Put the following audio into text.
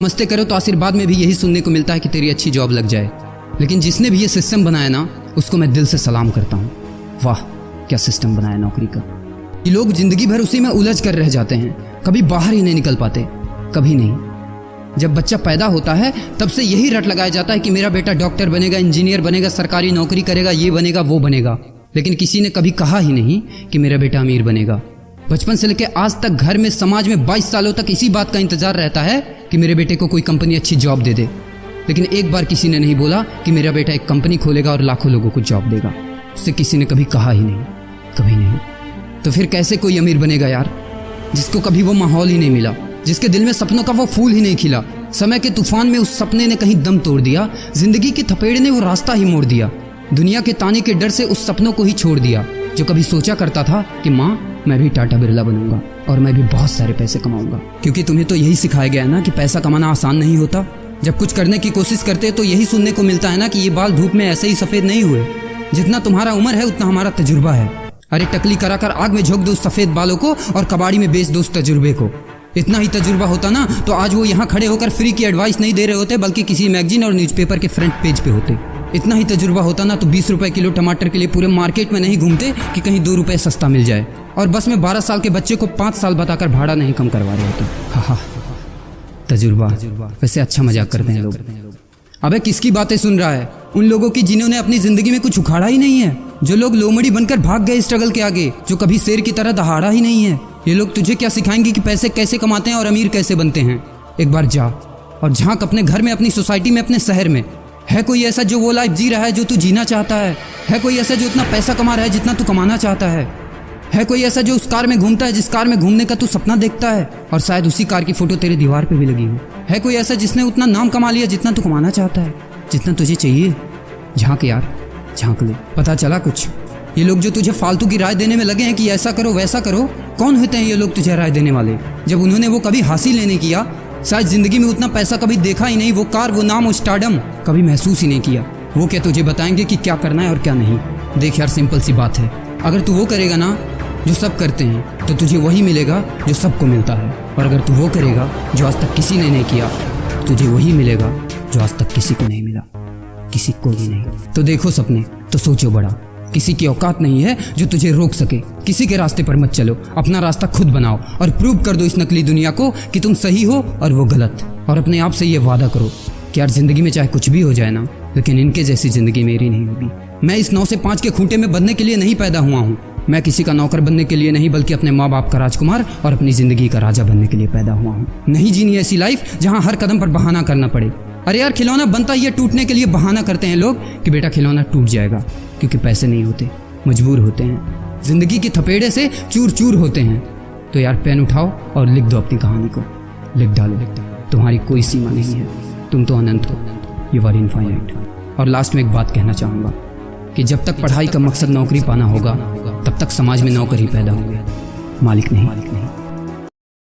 नमस्ते करो तो आशीर्वाद में भी यही सुनने को मिलता है कि तेरी अच्छी जॉब लग जाए। लेकिन जिसने भी ये सिस्टम बनाया ना, उसको मैं दिल से सलाम करता हूँ। वाह क्या सिस्टम बनाया नौकरी का। ये लोग जिंदगी भर उसी में उलझ कर रह जाते हैं, कभी बाहर ही नहीं निकल पाते, कभी नहीं। जब बच्चा पैदा होता है तब से यही रट लगाया जाता है कि मेरा बेटा डॉक्टर बनेगा, इंजीनियर बनेगा, सरकारी नौकरी करेगा, ये बनेगा वो बनेगा। लेकिन किसी ने कभी कहा ही नहीं कि मेरा बेटा अमीर बनेगा। बचपन से लेकर आज तक घर में, समाज में 22 सालों तक इसी बात का इंतजार रहता है कि मेरे बेटे को कोई कंपनी अच्छी जॉब दे दे। लेकिन एक बार किसी ने नहीं बोला कि मेरा बेटा एक कंपनी खोलेगा और लाखों लोगों को जॉब देगा। उससे किसी ने कभी कहा ही नहीं, कभी नहीं। तो फिर कैसे कोई अमीर बनेगा यार, जिसको कभी वो माहौल ही नहीं मिला, जिसके दिल में सपनों का वो फूल ही नहीं खिला। समय के तूफान में उस सपने ने कहीं दम तोड़ दिया, जिंदगी के थपेड़े ने वो रास्ता ही मोड़ दिया, दुनिया के ताने के डर से उस सपनों को ही छोड़ दिया। जो कभी सोचा करता था कि माँ मैं भी टाटा बिरला बनूंगा और मैं भी बहुत सारे पैसे कमाऊंगा। क्योंकि तुम्हें तो यही सिखाया गया है ना कि पैसा कमाना आसान नहीं होता। जब कुछ करने की कोशिश करते तो यही सुनने को मिलता है ना कि ये बाल धूप में ऐसे ही सफेद नहीं हुए। जितना तुम्हारा उम्र है उतना हमारा तजुर्बा है। अरे टकली कराकर आग में झोंक दो उस सफेद बालों को और कबाड़ी में बेच दो उस तजुर्बे को। इतना ही तजुर्बा होता ना तो आज वो यहाँ खड़े होकर फ्री की एडवाइस नहीं दे रहे होते, बल्कि किसी मैगजीन और न्यूज़पेपर के फ्रंट पेज पे होते। इतना ही तजुर्बा होता ना तो 20 रुपए किलो टमाटर के लिए पूरे मार्केट में नहीं घूमते कि कहीं 2 रुपए सस्ता मिल जाए। और बस में 12 साल के बच्चे को 5 साल बताकर भाड़ा नहीं कम करवा रहे होते। हा तजुर्बा। वैसे अच्छा मजाक करते हैं लोग। अबे किसकी बातें सुन रहा है? उन लोगों की जिन्होंने अपनी जिंदगी में कुछ उखाड़ा ही नहीं है, जो लोग लोमड़ी बनकर भाग गए स्ट्रगल के आगे, जो कभी शेर की तरह दहाड़ा ही नहीं है। ये लोग तुझे क्या सिखाएंगे कि पैसे कैसे कमाते हैं और अमीर कैसे बनते हैं। एक बार जा और झांक अपने घर में, अपनी सोसाइटी में, अपने शहर में। है कोई ऐसा जो वो लाइफ जी रहा है जो तू जीना चाहता है? है कोई ऐसा जो इतना पैसा कमा रहा है जितना तू कमाना चाहता है? है कोई ऐसा जो उस कार में घूमता है जिस कार में घूमने का तू सपना देखता है और शायद उसी कार की फोटो तेरे दीवार पे भी लगी हो? है कोई ऐसा जिसने उतना नाम कमा लिया जितना तू कमाना चाहता है, जितना तुझे चाहिए? झांक यार, झांक ले, पता चला कुछ। ये लोग जो तुझे फालतू की राय देने में लगे हैं कि ऐसा करो वैसा करो, कौन होते हैं ये लोग तुझे राय देने वाले? जब उन्होंने वो कभी हासिल ही नहीं किया, शायद जिंदगी में उतना पैसा कभी देखा ही नहीं, वो कार, वो नाम, वो स्टारडम कभी महसूस ही नहीं किया, वो क्या तुझे बताएंगे कि क्या करना है और क्या नहीं? देख यार, सिंपल सी बात है, अगर तू वो करेगा ना जो सब करते हैं तो तुझे वही मिलेगा जो सबको मिलता है। और अगर तू वो करेगा जो आज तक किसी ने नहीं किया, तुझे वही मिलेगा जो आज तक किसी को नहीं मिला, किसी को भी नहीं। तो देखो सपने तो सोचो बड़ा। किसी की औकात नहीं है जो तुझे रोक सके। किसी के रास्ते पर मत चलो, अपना रास्ता खुद बनाओ और प्रूव कर दो इस नकली दुनिया को कि तुम सही हो और वो गलत। और अपने आप से ये वादा करो कि यार जिंदगी में चाहे कुछ भी हो जाए ना, लेकिन इनके जैसी जिंदगी मेरी नहीं होगी। मैं इस 9 से 5 के खूंटे में बंधने के लिए नहीं पैदा हुआ हूँ। मैं किसी का नौकर बनने के लिए नहीं, बल्कि अपने माँ बाप का राजकुमार और अपनी जिंदगी का राजा बनने के लिए पैदा हुआ हूँ। नहीं जीनी ऐसी लाइफ जहाँ हर कदम पर बहाना करना पड़े। अरे यार, खिलौना बनता ही है टूटने के लिए। बहाना करते हैं लोग कि बेटा खिलौना टूट जाएगा, क्योंकि पैसे नहीं होते, मजबूर होते हैं, जिंदगी की थपेड़े से चूर चूर होते हैं। तो यार पेन उठाओ और लिख दो अपनी कहानी को, लिख डालो। तुम्हारी कोई सीमा नहीं है, तुम तो अनंत हो, यू आर इनफाइनाइट। और लास्ट में एक बात कहना चाहूँगा कि जब तक पढ़ाई का मकसद नौकरी पाना होगा, तब तक समाज में नौकर ही पैदा होंगे, मालिक नहीं।